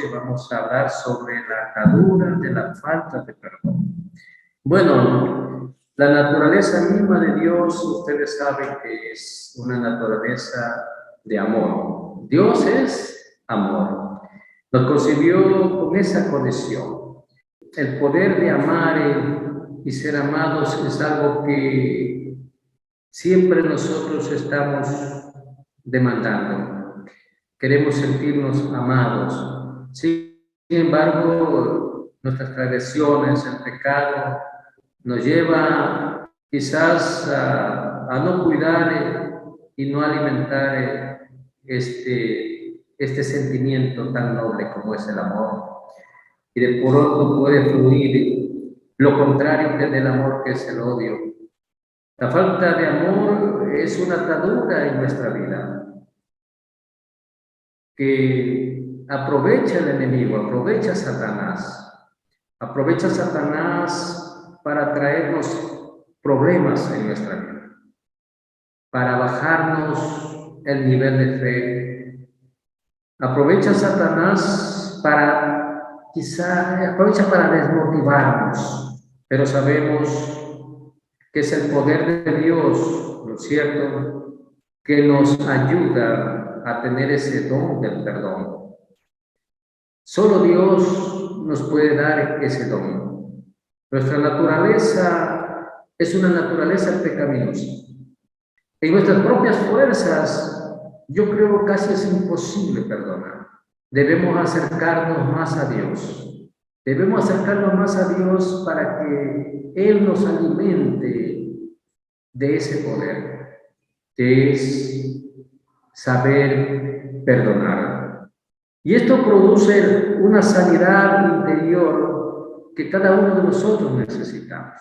noche vamos a hablar sobre la atadura de la falta de perdón. Bueno, la naturaleza misma de Dios, ustedes saben que es una naturaleza de amor. Dios es amor. Nos concibió con esa condición. El poder de amar y ser amados es algo que siempre nosotros estamos demandando. Queremos sentirnos amados. Sin embargo, nuestras transgresiones, el pecado, nos lleva quizás a no cuidar y no alimentar este sentimiento tan noble como es el amor. Y de pronto puede fluir lo contrario que del amor, que es el odio. La falta de amor es una atadura en nuestra vida que aprovecha el enemigo, aprovecha Satanás para traernos problemas en nuestra vida, para bajarnos el nivel de fe. Aprovecha Satanás aprovecha para desmotivarnos, pero sabemos que es el poder de Dios, ¿no es cierto?, que nos ayuda a tener ese don del perdón. Solo Dios nos puede dar ese don. Nuestra naturaleza es una naturaleza pecaminosa. En nuestras propias fuerzas, yo creo casi es imposible perdonar. Debemos acercarnos más a Dios. Debemos acercarnos más a Dios para que Él nos alimente de ese poder, que es saber perdonar. Y esto produce una sanidad interior que cada uno de nosotros necesitamos.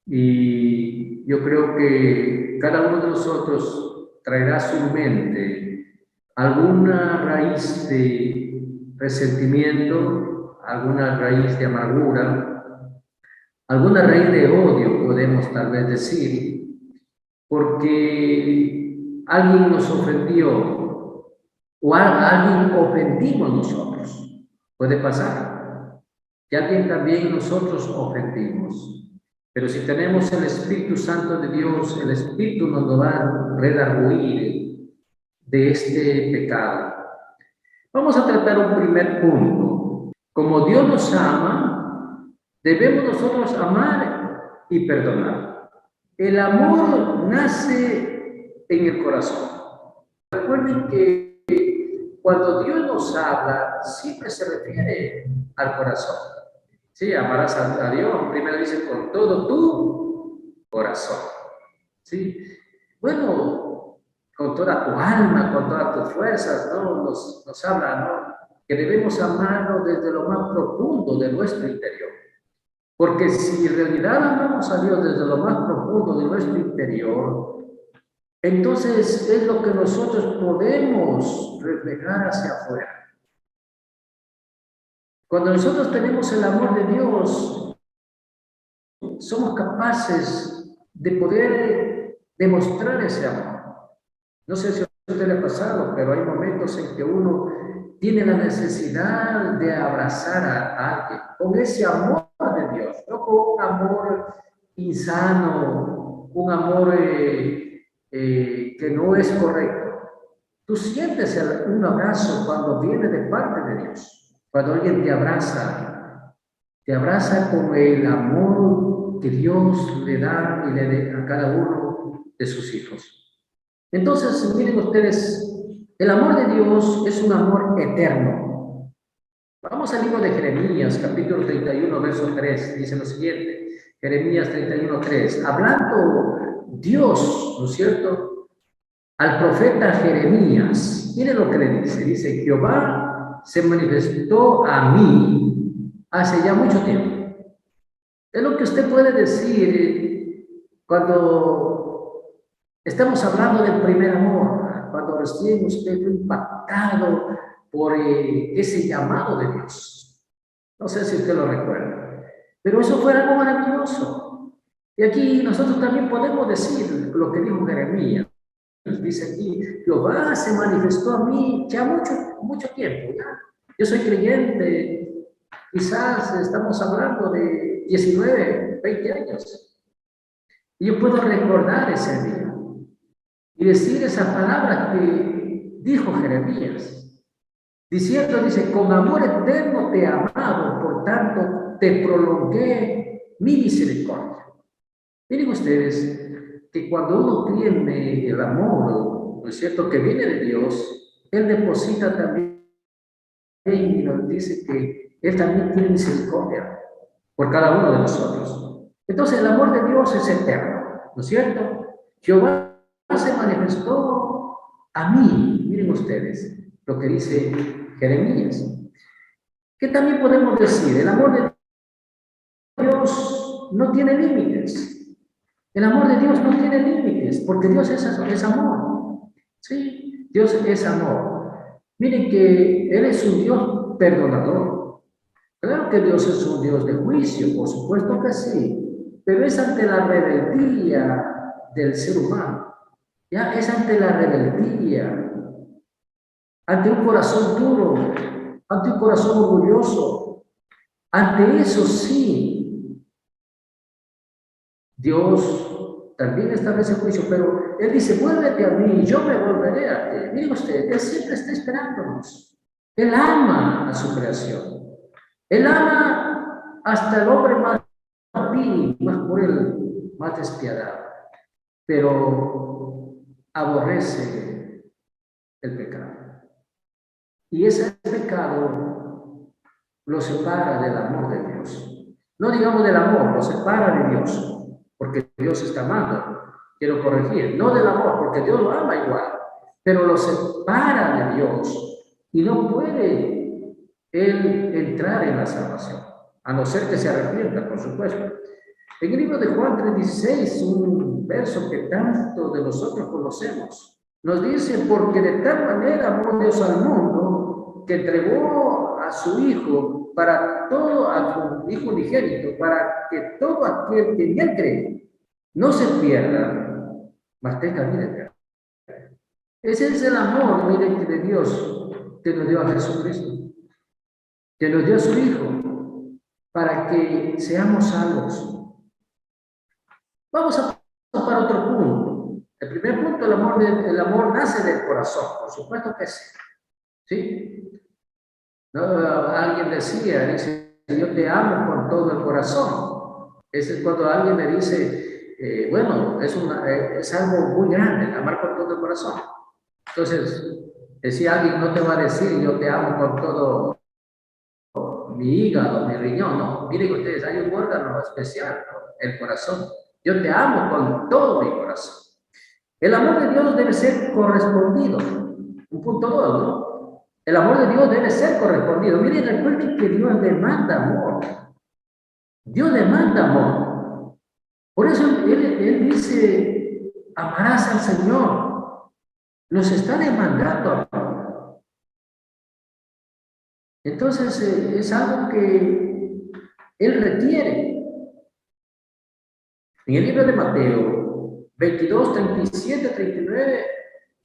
Y yo creo que cada uno de nosotros traerá a su mente alguna raíz de resentimiento, alguna raíz de amargura, alguna raíz de odio, podemos tal vez decir, porque alguien nos ofendió o alguien ofendimos nosotros. Puede pasar que alguien también nosotros ofendimos. Pero si tenemos el Espíritu Santo de Dios, el Espíritu nos va a redarguir de este pecado. Vamos a tratar un primer punto. Como Dios nos ama, debemos nosotros amar y perdonar. El amor nace en el corazón. Recuerden que cuando Dios nos habla, siempre se refiere al corazón. Sí, amarás a Dios, primero dice, con todo tu corazón. Sí, bueno, con toda tu alma, con todas tus fuerzas, ¿no? Nos habla, ¿no?, que debemos amarlo desde lo más profundo de nuestro interior. Porque si en realidad amamos a Dios desde lo más profundo de nuestro interior, entonces es lo que nosotros podemos reflejar hacia afuera. Cuando nosotros tenemos el amor de Dios, somos capaces de poder demostrar ese amor. No sé si a usted le ha pasado, pero hay momentos en que uno tiene la necesidad de abrazar a alguien con ese amor de Dios, no con un amor insano, un amor que no es correcto. Tú sientes un abrazo cuando viene de parte de Dios. Cuando alguien te abraza con el amor que Dios le da y le da a cada uno de sus hijos. Entonces, miren ustedes, el amor de Dios es un amor eterno. Vamos al libro de Jeremías, capítulo 31, verso 3, dice lo siguiente, Jeremías 31, 3, hablando Dios, ¿no es cierto?, al profeta Jeremías, miren lo que le dice, Jehová se manifestó a mí hace ya mucho tiempo. Es lo que usted puede decir cuando estamos hablando del primer amor, cuando recién usted fue impactado por ese llamado de Dios. No sé si usted lo recuerda, pero eso fue algo maravilloso. Y aquí nosotros también podemos decir lo que dijo Jeremías. Dice aquí, Jehová se manifestó a mí ya mucho tiempo, ya. Yo soy creyente, quizás estamos hablando de 19, 20 años. Y yo puedo recordar ese día y decir esa palabra que dijo Jeremías, diciendo, dice, con amor eterno te he amado, por tanto te prolongué mi misericordia. Miren ustedes que cuando uno tiene el amor, ¿no es cierto?, que viene de Dios, Él deposita también y nos dice que Él también tiene misericordia por cada uno de nosotros. Entonces el amor de Dios es eterno, ¿no es cierto? Jehová se manifestó a mí, miren ustedes lo que dice Jeremías. ¿Qué también podemos decir? El amor de Dios no tiene límites. El amor de Dios no tiene límites, porque Dios es amor. Sí, Dios es amor. Miren que Él es un Dios perdonador. Claro que Dios es un Dios de juicio, por supuesto que sí, pero es ante la rebeldía del ser humano. Ya es ante la rebeldía, ante un corazón duro, ante un corazón orgulloso. Ante eso sí, Dios también establece juicio, pero Él dice, vuélvete a mí y yo me volveré a ti. Miren usted, Él siempre está esperándonos. Él ama a su creación. Él ama hasta el hombre más vil, más cruel, más despiadado, pero aborrece el pecado. Y ese pecado lo separa del amor de Dios. No digamos del amor, lo separa de Dios, porque Dios está amando. Quiero corregir, no del amor, porque Dios lo ama igual, pero lo separa de Dios y no puede él entrar en la salvación, a no ser que se arrepienta, por supuesto. En el libro de Juan 3:16, un verso que tanto de nosotros conocemos, nos dice, porque de tal manera amó Dios al mundo, que entregó a su Hijo para todo, a su Hijo unigénito, para que todo aquel que en Él cree no se pierda, mas tenga vida eterna. Ese es el amor, miren, de Dios, que nos dio a Jesucristo, que nos dio a su Hijo, para que seamos salvos. Vamos a para otro punto. El primer punto, el amor nace del corazón, por supuesto que sí. ¿Sí? No, alguien dice, yo te amo con todo el corazón. Ese es cuando alguien me dice, bueno, es algo muy grande, amar con todo el corazón. Entonces, si alguien no te va a decir, yo te amo con todo mi hígado, mi riñón, no. Miren ustedes, hay un órgano especial, el corazón. Yo te amo con todo mi corazón. El amor de Dios debe ser correspondido. Un punto dos, ¿no? El amor de Dios debe ser correspondido. Miren, recuerden que Dios demanda amor. Dios demanda amor. Por eso él dice, amarás al Señor. Nos está demandando amor. Entonces, es algo que Él requiere. En el libro de Mateo 22, 37, 39,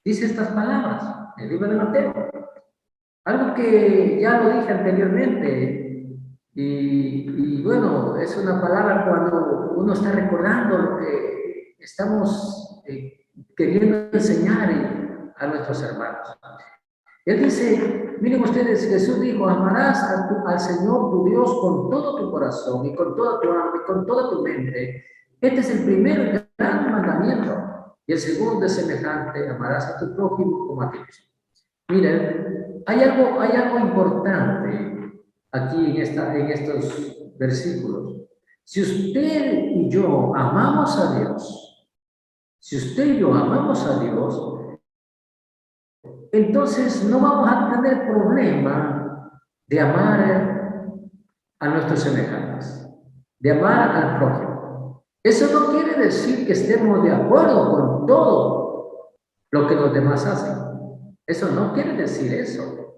dice estas palabras, el libro de Mateo. Algo que ya lo dije anteriormente, y bueno, es una palabra cuando uno está recordando lo que estamos queriendo enseñar a nuestros hermanos. Él dice, miren ustedes, Jesús dijo, amarás al Señor tu Dios con todo tu corazón y con toda tu alma y con toda tu mente. Este es el primer gran mandamiento. Y el segundo es semejante, amarás a tu prójimo como a ti mismo. Miren, hay algo importante aquí en estos versículos. Si usted y yo amamos a Dios, si usted y yo amamos a Dios, entonces no vamos a tener problema de amar a nuestros semejantes, de amar al prójimo. Eso no quiere decir que estemos de acuerdo con todo lo que los demás hacen. Eso no quiere decir eso.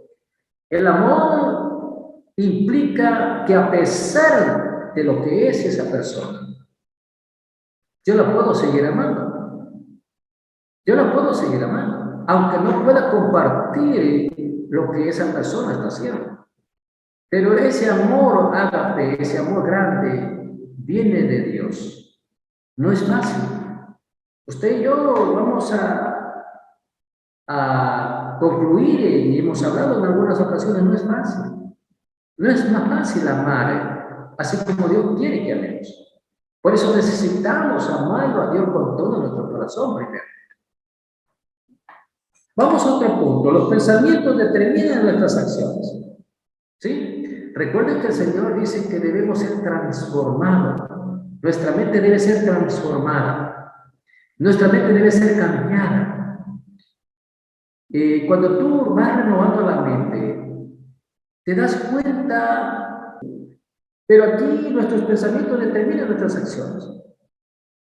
El amor implica que a pesar de lo que es esa persona, yo la puedo seguir amando. Yo la puedo seguir amando, aunque no pueda compartir lo que esa persona está haciendo. Pero ese amor ágape, ese amor grande, viene de Dios. No es fácil. Usted y yo vamos a concluir, y hemos hablado en algunas ocasiones, no es fácil. No es más fácil amar, así como Dios quiere que amemos. Por eso necesitamos amarlo a Dios con todo nuestro corazón primero. Vamos a otro punto. Los pensamientos determinan nuestras acciones. ¿Sí? Recuerden que el Señor dice que debemos ser transformados. Nuestra mente debe ser transformada. Nuestra mente debe ser cambiada. Cuando tú vas renovando la mente, te das cuenta, pero aquí nuestros pensamientos determinan nuestras acciones.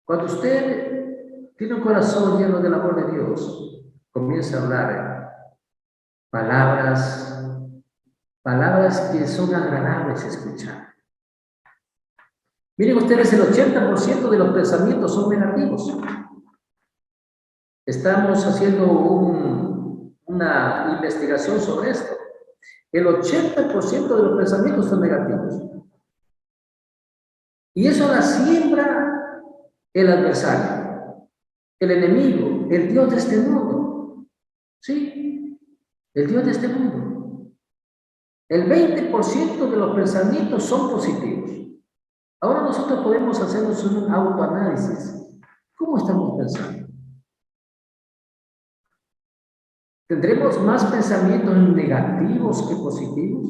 Cuando usted tiene un corazón lleno del amor de Dios, comienza a hablar palabras que son agradables escuchar. Miren ustedes, el 80% de los pensamientos son negativos. Estamos haciendo una investigación sobre esto. El 80% de los pensamientos son negativos. Y eso la siembra el adversario, el enemigo, el Dios de este mundo. ¿Sí? El Dios de este mundo. El 20% de los pensamientos son positivos. Ahora nosotros podemos hacernos un autoanálisis. ¿Cómo estamos pensando? ¿Tendremos más pensamientos negativos que positivos?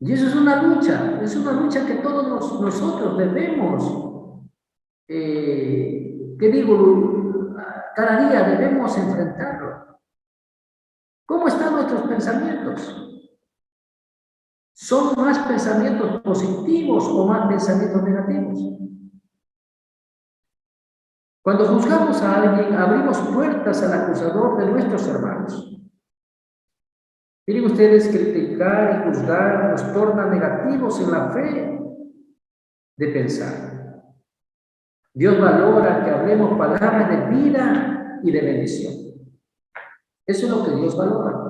Y eso es una lucha que todos nosotros debemos, cada día debemos enfrentarlo. ¿Cómo están nuestros pensamientos? ¿Son más pensamientos positivos o más pensamientos negativos? Cuando juzgamos a alguien, abrimos puertas al acusador de nuestros hermanos. Miren ustedes, criticar y juzgar nos torna negativos en la fe de pensar. Dios valora que hablemos palabras de vida y de bendición. Eso es lo que Dios valora.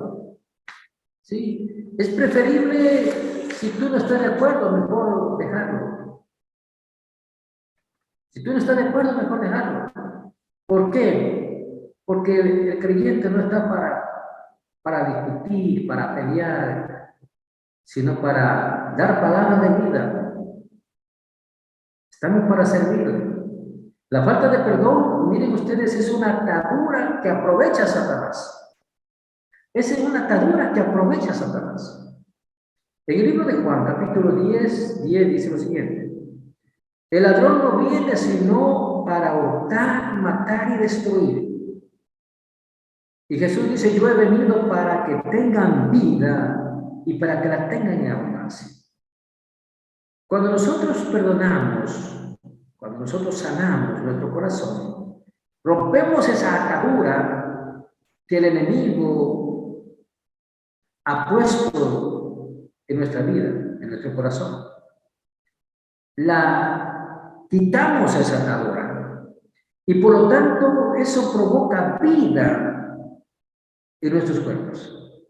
¿Sí? Es preferible, si tú no estás de acuerdo, mejor dejarlo. Si tú no estás de acuerdo, mejor dejarlo. ¿Por qué? Porque el creyente no está para discutir, para pelear, sino para dar palabras de vida. Estamos para servir. La falta de perdón, miren ustedes, es una atadura que aprovecha Satanás. Esa es una atadura que aprovecha Satanás. En el libro de Juan, capítulo 10 dice lo siguiente: el ladrón no viene sino para hurtar, matar y destruir. Y Jesús dice: yo he venido para que tengan vida y para que la tengan en abundancia. Cuando nosotros perdonamos, cuando nosotros sanamos nuestro corazón, rompemos esa atadura que el enemigo ha puesto en nuestra vida, en nuestro corazón. Quitamos esa atadura y por lo tanto eso provoca vida en nuestros cuerpos.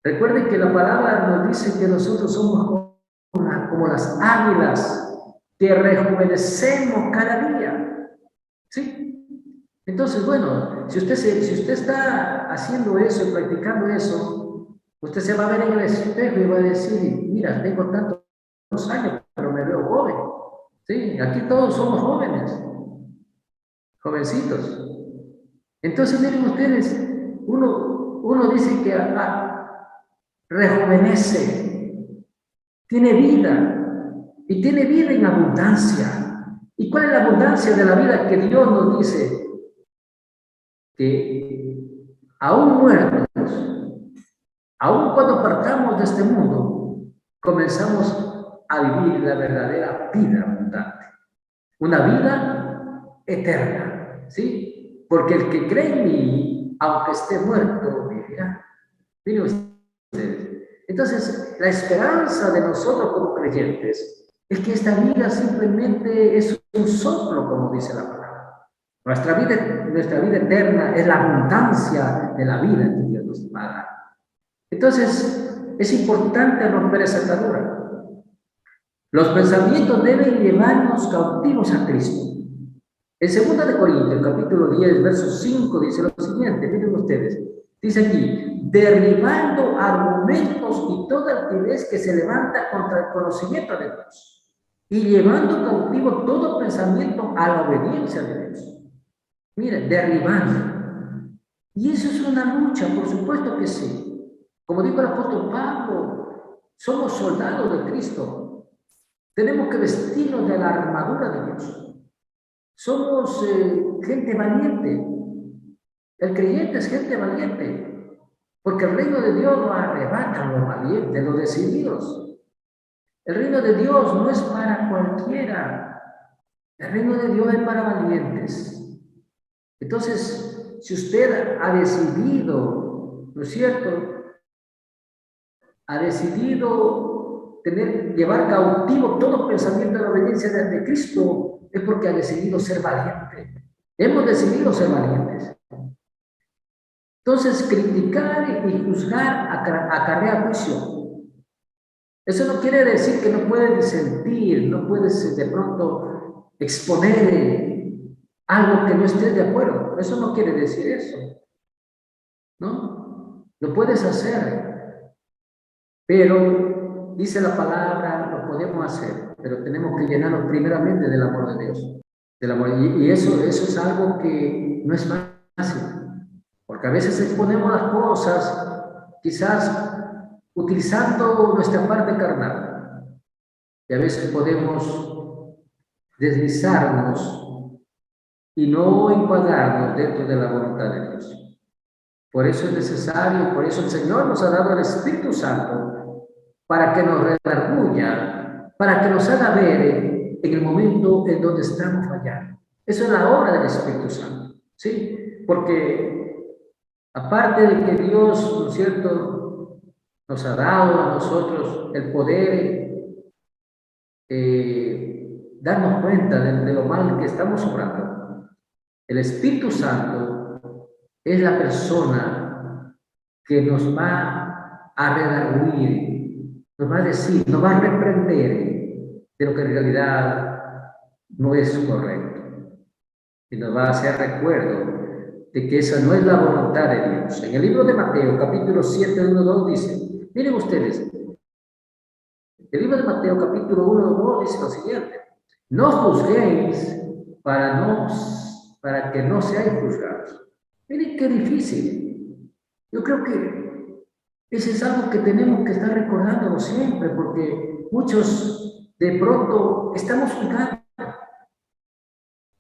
Recuerden que la palabra nos dice que nosotros somos como las águilas que rejuvenecemos cada día. ¿Sí? Entonces, bueno, si usted está haciendo eso y practicando eso, usted se va a ver en el espejo y va a decir: mira, tengo tantos años, pero me veo joven. Sí, aquí todos somos jóvenes, jovencitos. Entonces, miren ustedes, uno dice que rejuvenece, tiene vida, y tiene vida en abundancia. ¿Y cuál es la abundancia de la vida? Que Dios nos dice que aún muertos, aún cuando partamos de este mundo, comenzamos a vivir la verdadera vida abundante, una vida eterna, ¿sí? Porque el que cree en mí, aunque esté muerto, vivirá. Miren ustedes. Entonces, la esperanza de nosotros como creyentes es que esta vida simplemente es un soplo, como dice la palabra. Nuestra vida eterna es la abundancia de la vida que Dios nos va a dar. Entonces, es importante romper esa atadura. Los pensamientos deben llevarnos cautivos a Cristo. En 2 de Corintios, capítulo 10, verso 5, dice lo siguiente, miren ustedes, dice aquí, derribando argumentos y toda altivez que se levanta contra el conocimiento de Dios, y llevando cautivo todo pensamiento a la obediencia de Dios. Miren, derribando. Y eso es una lucha, por supuesto que sí. Como dijo el apóstol Pablo, somos soldados de Cristo. Tenemos que vestirnos de la armadura de Dios. Somos gente valiente. El creyente es gente valiente, porque el reino de Dios no arrebata a los valientes, los decididos. El reino de Dios no es para cualquiera. El reino de Dios es para valientes. Entonces, si usted ha decidido, ¿no es cierto? Ha decidido llevar cautivo todo pensamiento de la obediencia de Cristo, es porque ha decidido ser valiente. Hemos decidido ser valientes. Entonces, criticar y juzgar acarrea juicio. Eso no quiere decir que no puedes disentir, no puedes de pronto exponer algo que no estés de acuerdo. Eso no quiere decir eso. ¿No? Lo puedes hacer. Pero, dice la palabra, lo podemos hacer. Pero tenemos que llenarnos primeramente del amor de Dios. Del amor. Y eso es algo que no es fácil. Porque a veces exponemos las cosas, quizás utilizando nuestra parte carnal. Y a veces podemos deslizarnos y no encuadrarnos dentro de la voluntad de Dios. Por eso es necesario, por eso el Señor nos ha dado el Espíritu Santo para que nos redarguya, para que nos haga ver en el momento en donde estamos fallando. Eso es la obra del Espíritu Santo, ¿sí? Porque aparte de que Dios, ¿no es cierto?, nos ha dado a nosotros el poder darnos cuenta de lo mal que estamos obrando. El Espíritu Santo es la persona que nos va a redarguir, nos va a decir, nos va a reprender de lo que en realidad no es correcto. Y nos va a hacer recuerdo de que esa no es la voluntad de Dios. En el libro de Mateo, capítulo 7, 1, 2, dice, miren ustedes, el libro de Mateo, capítulo 1, 2, dice lo siguiente, no juzguéis para que no seáis juzgados. Miren qué difícil. Yo creo que eso es algo que tenemos que estar recordándolo siempre, porque muchos de pronto estamos juzgando.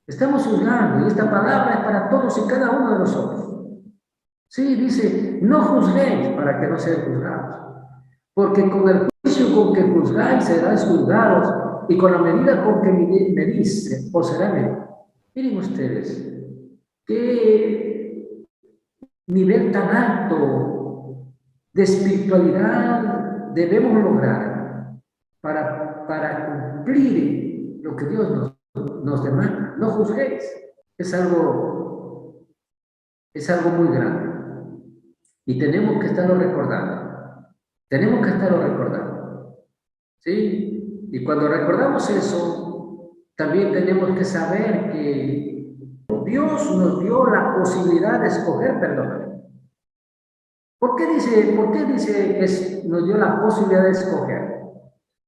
Estamos juzgando, y esta palabra es para todos y cada uno de nosotros. Sí, dice, no juzguéis para que no seáis juzgados, porque con el juicio con que juzgáis seráis juzgados, y con la medida con que medís os será medido. Miren ustedes, qué nivel tan alto de espiritualidad debemos lograr para cumplir lo que Dios nos demanda. No juzguéis. Es algo muy grande. Y tenemos que estarlo recordando. Tenemos que estarlo recordando. ¿Sí? Y cuando recordamos eso, también tenemos que saber que Dios nos dio la posibilidad de escoger perdonar. ¿Por qué dice que nos dio la posibilidad de escoger?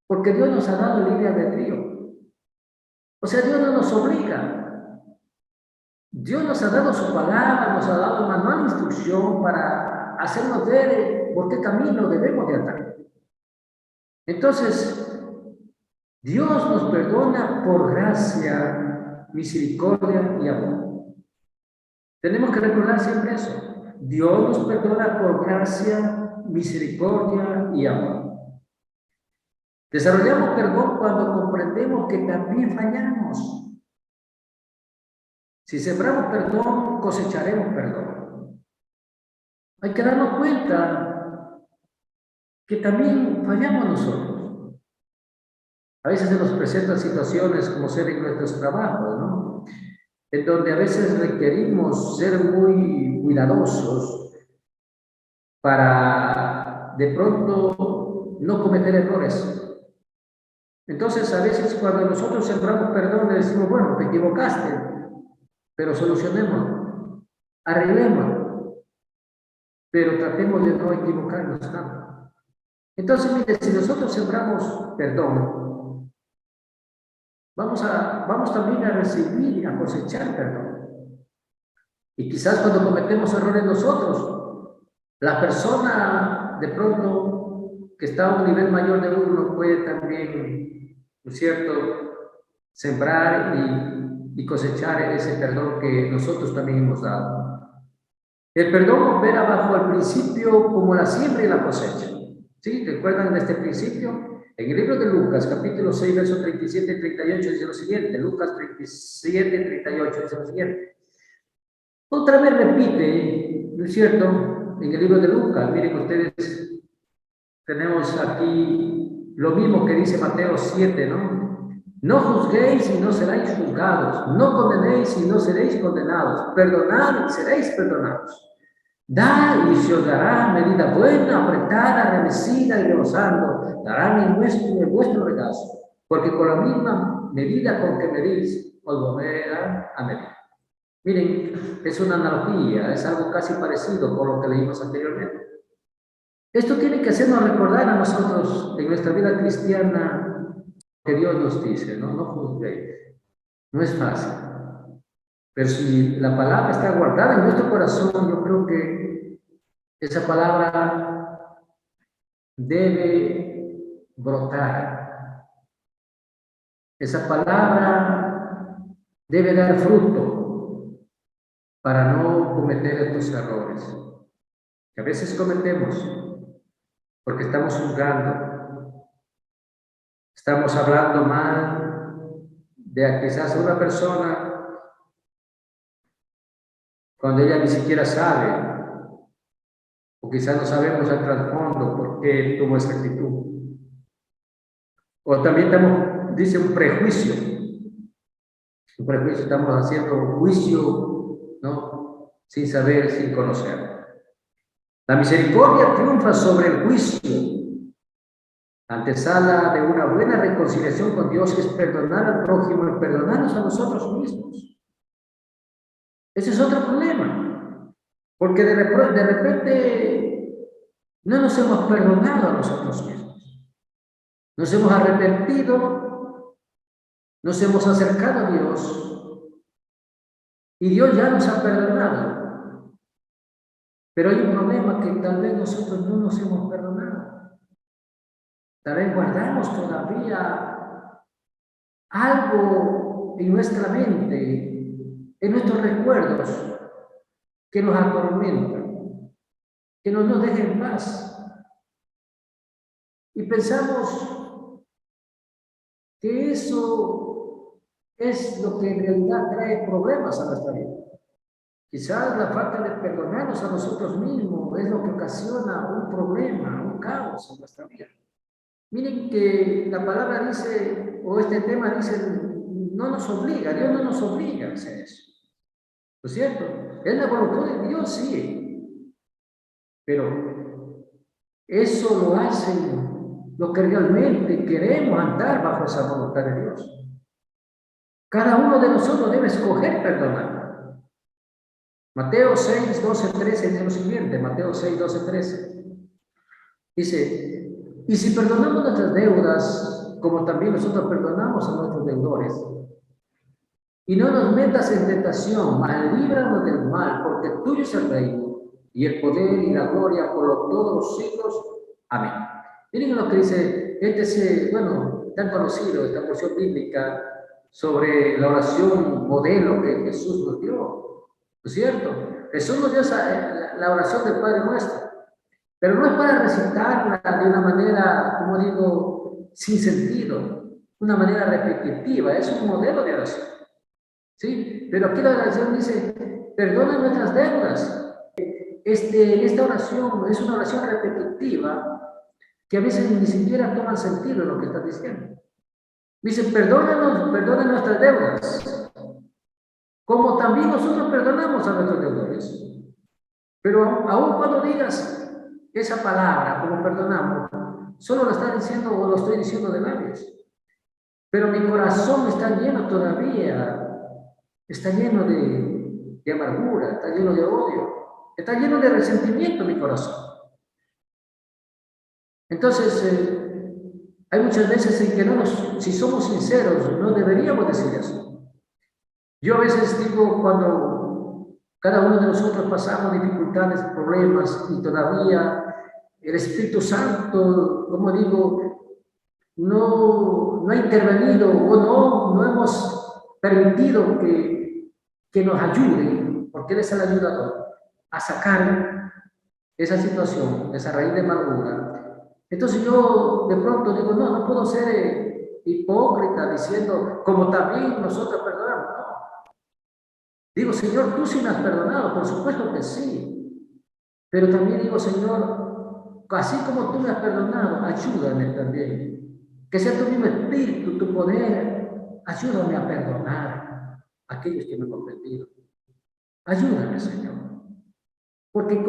Porque Dios nos ha dado libre albedrío. O sea, Dios no nos obliga. Dios nos ha dado su palabra, nos ha dado manual de instrucción para hacernos ver por qué camino debemos de andar. Entonces, Dios nos perdona por gracia, misericordia y amor. Tenemos que recordar siempre eso. Dios nos perdona por gracia, misericordia y amor. Desarrollamos perdón cuando comprendemos que también fallamos. Si sembramos perdón, cosecharemos perdón. Hay que darnos cuenta que también fallamos nosotros. A veces se nos presentan situaciones como ser en nuestros trabajos, ¿no? En donde a veces requerimos ser muy cuidadosos para de pronto no cometer errores. Entonces, a veces cuando nosotros sembramos perdón, le decimos, bueno, te equivocaste, pero solucionémoslo, arreglémoslo, pero tratemos de no equivocarnos tanto. Entonces, mire, si nosotros sembramos perdón, vamos también a recibir y a cosechar perdón. Y quizás cuando cometemos errores nosotros, la persona de pronto que está a un nivel mayor de uno puede también, ¿no es cierto?, sembrar y cosechar ese perdón que nosotros también hemos dado. El perdón opera bajo el principio como la siembra y la cosecha. ¿Sí? ¿Recuerdan de este principio? En el libro de Lucas, capítulo 6, versos 37 y 38, dice lo siguiente. Lucas 37, 38 dice lo siguiente. Otra vez repite, ¿no es cierto? En el libro de Lucas, miren ustedes, tenemos aquí lo mismo que dice Mateo 7, ¿no? No juzguéis y no seréis juzgados, no condenéis y no seréis condenados, perdonad y seréis perdonados. Dad y se os dará medida buena, apretada, revestida y rebosando, darán en vuestro regazo, porque con la misma medida con que medís, os volverán a medir. Miren, es una analogía, es algo casi parecido con lo que leímos anteriormente. Esto tiene que hacernos recordar a nosotros en nuestra vida cristiana que Dios nos dice, ¿no? No juzguéis. No es fácil. Pero si la palabra está guardada en nuestro corazón, yo creo que esa palabra debe brotar. Esa palabra debe dar fruto para no cometer estos errores que a veces cometemos porque estamos juzgando, estamos hablando mal de quizás una persona cuando ella ni siquiera sabe, o quizás no sabemos el trasfondo por qué tuvo esa actitud. O también dice un prejuicio, estamos haciendo un juicio, ¿no? Sin saber, sin conocer. La misericordia triunfa sobre el juicio. Antesala de una buena reconciliación con Dios es perdonar al prójimo y perdonarnos a nosotros mismos. Ese es otro problema, porque de repente no nos hemos perdonado a nosotros mismos. Nos hemos arrepentido, nos hemos acercado a Dios y Dios ya nos ha perdonado. Pero hay un problema que tal vez nosotros no nos hemos perdonado. Tal vez guardamos todavía algo en nuestra mente, en nuestros recuerdos, que nos atormentan, que no nos dejen en paz. Y pensamos que eso es lo que en realidad trae problemas a nuestra vida. Quizás la falta de perdonarnos a nosotros mismos es lo que ocasiona un problema, un caos en nuestra vida. Miren que la palabra dice, o este tema dice, no nos obliga, Dios no nos obliga a hacer eso. ¿No es cierto? Es la voluntad de Dios, sí. Pero eso lo hacen los que realmente queremos andar bajo esa voluntad de Dios. Cada uno de nosotros debe escoger perdonar. Mateo 6, 12, 13 dice lo siguiente, Mateo 6, 12, 13. Dice, y si perdonamos nuestras deudas, como también nosotros perdonamos a nuestros deudores, y no nos metas en tentación, mas líbranos del mal, porque tuyo es el reino, y el poder y la gloria por todos los siglos. Amén. Miren lo que dice, tan conocido, esta porción bíblica sobre la oración modelo que Jesús nos dio. ¿No es cierto? Jesús nos dio la oración del Padre Nuestro, pero no es para recitarla de una manera, como digo, sin sentido, una manera repetitiva, es un modelo de oración. ¿Sí? Pero aquí la oración dice, perdona nuestras deudas. Esta oración es una oración repetitiva que a veces ni siquiera toma sentido en lo que está diciendo. Dice, perdona nuestras deudas, como también nosotros perdonamos a nuestros deudores. Pero aún cuando digas, esa palabra, como perdonamos, solo lo está diciendo o lo estoy diciendo de labios. Pero mi corazón está lleno todavía, está lleno de amargura, está lleno de odio, está lleno de resentimiento mi corazón. Entonces, hay muchas veces en que si somos sinceros, no deberíamos decir eso. Yo a veces digo, cuando cada uno de nosotros pasamos dificultades, problemas, y todavía el Espíritu Santo, como digo, no ha intervenido o no hemos permitido que nos ayude, porque Él es el ayudador, a sacar esa situación, esa raíz de amargura. Entonces yo de pronto digo, no puedo ser hipócrita diciendo, como también nosotros perdonamos. No. Digo, Señor, tú sí me has perdonado, por supuesto que sí. Pero también digo, Señor, así como tú me has perdonado, ayúdame también. Que sea tu mismo espíritu, tu poder, ayúdame a perdonar a aquellos que me han ofendido. Ayúdame, Señor. Porque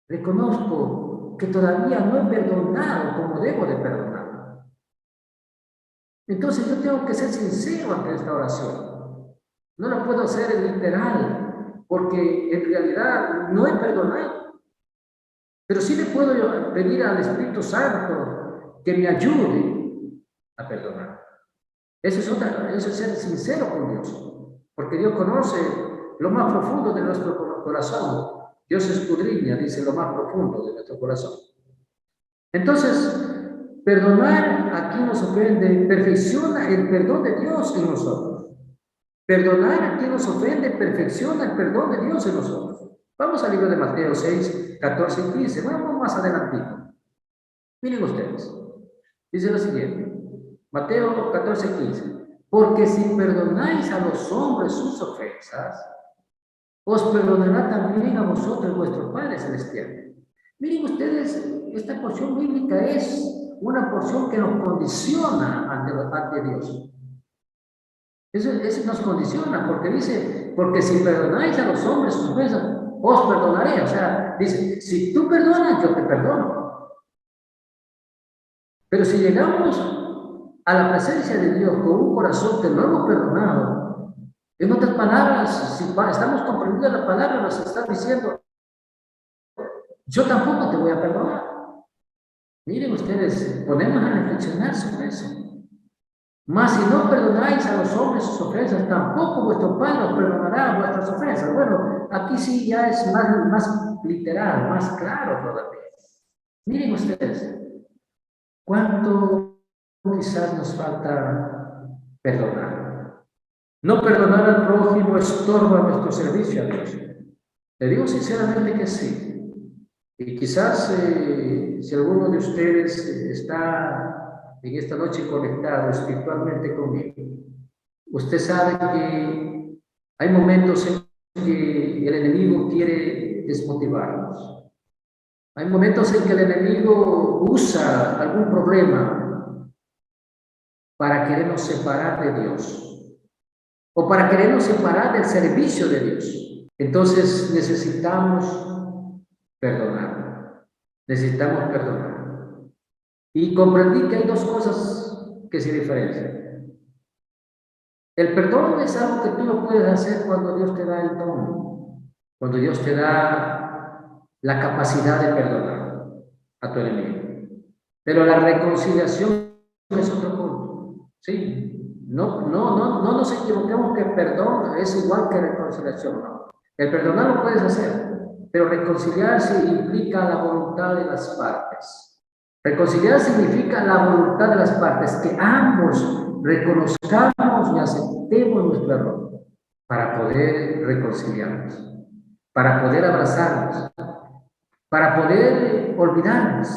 reconozco que todavía no he perdonado como debo de perdonar. Entonces yo tengo que ser sincero ante esta oración. No la puedo hacer literal, porque en realidad no he perdonado. Pero sí le puedo pedir al Espíritu Santo que me ayude a perdonar. Eso es ser sincero con Dios, porque Dios conoce lo más profundo de nuestro corazón. Dios escudriña, dice, lo más profundo de nuestro corazón. Entonces, perdonar a quien nos ofende perfecciona el perdón de Dios en nosotros. Perdonar a quien nos ofende perfecciona el perdón de Dios en nosotros. Vamos al libro de Mateo 6, 14 y 15. Vamos más adelantito. Miren ustedes. Dice lo siguiente. Mateo 14, 15. Porque si perdonáis a los hombres sus ofensas, os perdonará también a vosotros vuestro Padre Celestial. Miren ustedes, esta porción bíblica es una porción que nos condiciona ante Dios. Eso nos condiciona, porque dice, porque si perdonáis a los hombres sus ofensas, os perdonaré. O sea, dice, si tú perdonas, yo te perdono. Pero si llegamos a la presencia de Dios con un corazón que no hemos perdonado, en otras palabras, si estamos comprendiendo la palabra, nos está diciendo, yo tampoco te voy a perdonar. Miren ustedes, ponemos a reflexionar sobre eso. Mas si no perdonáis a los hombres sus ofensas, tampoco vuestro Padre os perdonará vuestras ofensas. Bueno, aquí sí ya es más literal, más claro todavía. Miren ustedes, ¿cuánto quizás nos falta perdonar? No perdonar al prójimo estorba nuestro servicio a Dios. Le digo sinceramente que sí. Y quizás si alguno de ustedes está en esta noche conectado espiritualmente conmigo, usted sabe que hay momentos en que el enemigo quiere desmotivarnos. Hay momentos en que el enemigo usa algún problema para querernos separar de Dios o para querernos separar del servicio de Dios. Entonces necesitamos perdonar. Necesitamos perdonar. Y comprendí que hay dos cosas que se diferencian. El perdón es algo que tú lo puedes hacer cuando Dios te da el don, cuando Dios te da la capacidad de perdonar a tu enemigo. Pero la reconciliación es otro punto. ¿Sí? No nos equivoquemos que perdón es igual que reconciliación. No. El perdonar lo puedes hacer, pero reconciliarse implica la voluntad de las partes. Reconciliar significa la voluntad de las partes, que ambos reconozcamos y aceptemos nuestro error para poder reconciliarnos, para poder abrazarnos, para poder olvidarnos.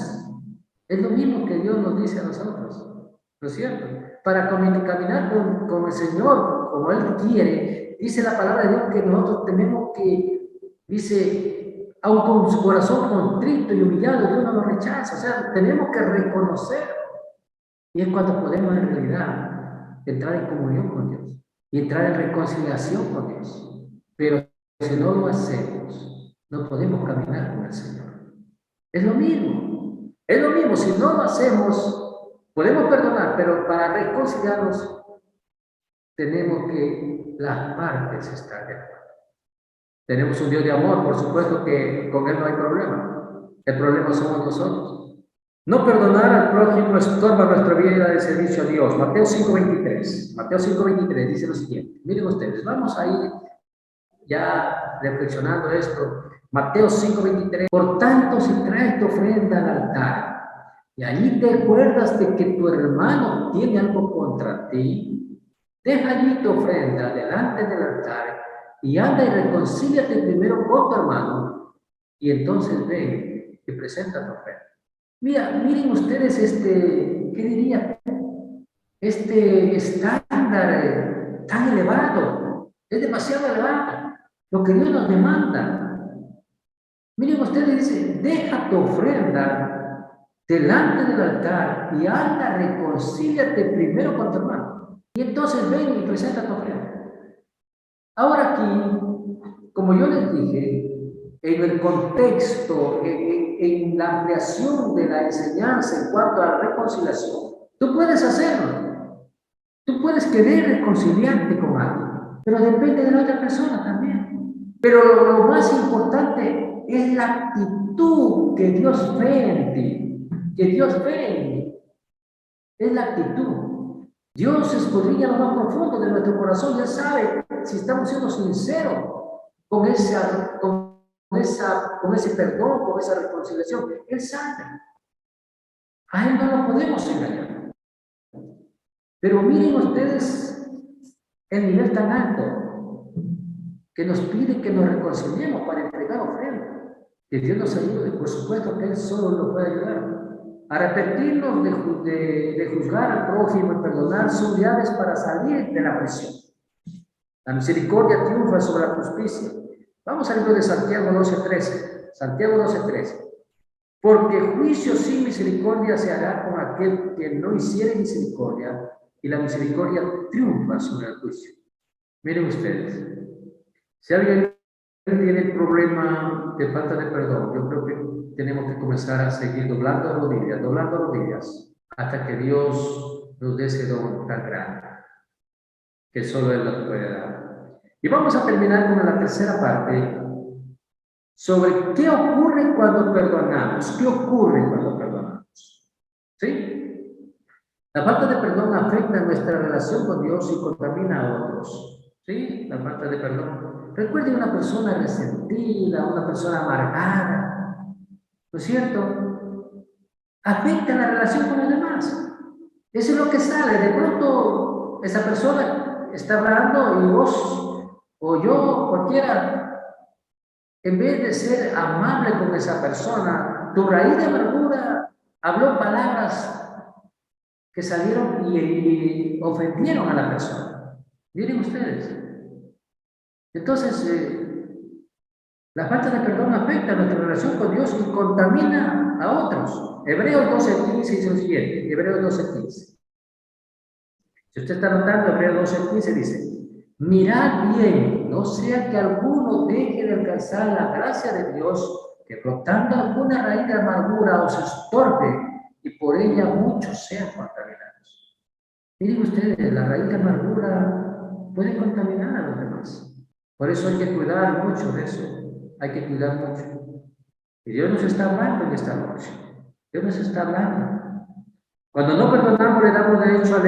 Es lo mismo que Dios nos dice a nosotros, ¿no es cierto? Para caminar con el Señor como Él quiere, dice la palabra de Dios que nosotros tenemos que, dice, aun con su corazón contrito y humillado, Dios no lo rechaza. O sea, tenemos que reconocer. Y es cuando podemos en realidad entrar en comunión con Dios y entrar en reconciliación con Dios. Pero si no lo hacemos, no podemos caminar con el Señor. Es lo mismo. Es lo mismo. Si no lo hacemos, podemos perdonar, pero para reconciliarnos tenemos que las partes estar de acuerdo. Tenemos un Dios de amor, por supuesto que con Él no hay problema. El problema somos nosotros. No perdonar al prójimo estorba nuestra vida de servicio a Dios. Mateo 5:23. Mateo 5:23 dice lo siguiente. Miren ustedes, vamos a ir ya reflexionando esto. Mateo 5:23. Por tanto, si traes tu ofrenda al altar y allí te acuerdas de que tu hermano tiene algo contra ti, deja allí tu ofrenda delante del altar y anda y reconcíliate primero con tu hermano y entonces ven y presenta tu ofrenda. Mira, miren ustedes ¿qué diría? Este estándar tan elevado, es demasiado elevado, lo que Dios nos demanda. Miren ustedes, dice, deja tu ofrenda delante del altar y anda, reconcíliate primero con tu hermano. Y entonces ven y presenta tu ofrenda. Ahora aquí, como yo les dije, en el contexto, en la ampliación de la enseñanza en cuanto a la reconciliación, tú puedes hacerlo. Tú puedes querer reconciliarte con alguien, pero depende de la otra persona también. Pero lo más importante es la actitud que Dios ve en ti, que Dios ve en ti. Es la actitud. Dios escudriña lo más profundo de nuestro corazón. Él sabe si estamos siendo sinceros con ese perdón, con esa reconciliación. Él sabe. A Él no lo podemos engañar. Pero miren ustedes el nivel tan alto que nos pide que nos reconciliemos para entregar ofrenda. Que Dios nos ayude. Por supuesto que Él solo nos puede ayudar. Arrepentirnos de juzgar al prójimo y perdonar son llaves para salir de la prisión. La misericordia triunfa sobre la justicia. Vamos al libro de Santiago 12:13. Santiago 12:13. Porque juicio sin misericordia se hará con aquel que no hiciere misericordia, y la misericordia triunfa sobre el juicio. Miren ustedes, si alguien tiene el problema de falta de perdón, yo creo que tenemos que comenzar a seguir doblando rodillas, hasta que Dios nos dé ese don tan grande, que solo Él nos puede dar. Y vamos a terminar con la tercera parte, sobre qué ocurre cuando perdonamos. ¿Qué ocurre cuando perdonamos? ¿Sí? La falta de perdón afecta nuestra relación con Dios y contamina a otros. ¿Sí? La falta de perdón. Recuerde una persona resentida, una persona amargada, ¿no es cierto? Afecta la relación con los demás. Eso es lo que sale. De pronto, esa persona está hablando y vos, o yo, cualquiera, en vez de ser amable con esa persona, tu raíz de amargura habló palabras que salieron y ofendieron a la persona. Miren ustedes. Entonces, la falta de perdón afecta nuestra relación con Dios y contamina a otros. Hebreos 12:15 dice lo siguiente. Hebreos 12:15. Si usted está notando, Hebreos 12:15 dice: mirad bien, no sea que alguno deje de alcanzar la gracia de Dios, que brotando alguna raíz de amargura os estorbe y por ella muchos sean contaminados. Miren ustedes, la raíz de amargura puede contaminar a los demás. Por eso hay que cuidar mucho de eso. Hay que cuidar mucho. Y Dios nos está hablando en esta noche. Dios nos está hablando. Cuando no perdonamos, le damos derecho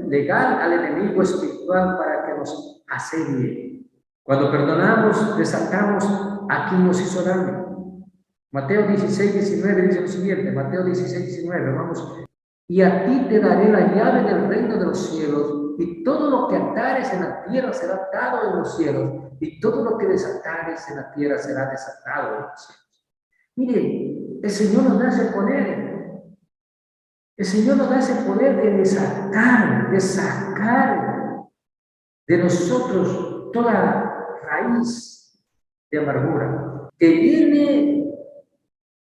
legal al enemigo espiritual para que nos asedie. Cuando perdonamos, desatamos a quien nos hizo daño. Mateo 16:19 dice lo siguiente. Mateo 16:19, vamos. Y a ti te daré la llave del reino de los cielos, y todo lo que atares en la tierra será atado en los cielos, y todo lo que desatares en la tierra será desatado en los cielos. Mire, el Señor nos da ese poder. El Señor nos da ese poder de desatar, de sacar de nosotros toda raíz de amargura que viene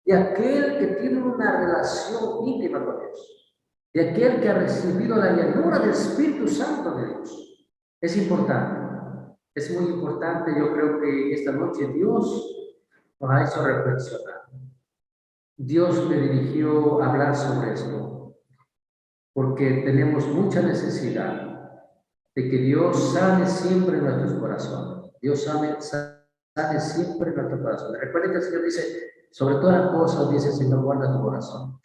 de aquel que tiene una relación íntima con Dios, de aquel que ha recibido la llanura del Espíritu Santo de Dios. Es importante, es muy importante. Yo creo que esta noche Dios nos ha hecho reflexionar. Dios me dirigió a hablar sobre esto, porque tenemos mucha necesidad de que Dios sane siempre nuestros corazones. Dios sane siempre nuestros corazones. Recuerden que el Señor dice, sobre todas las cosas, dice el Señor, guarda tu corazón.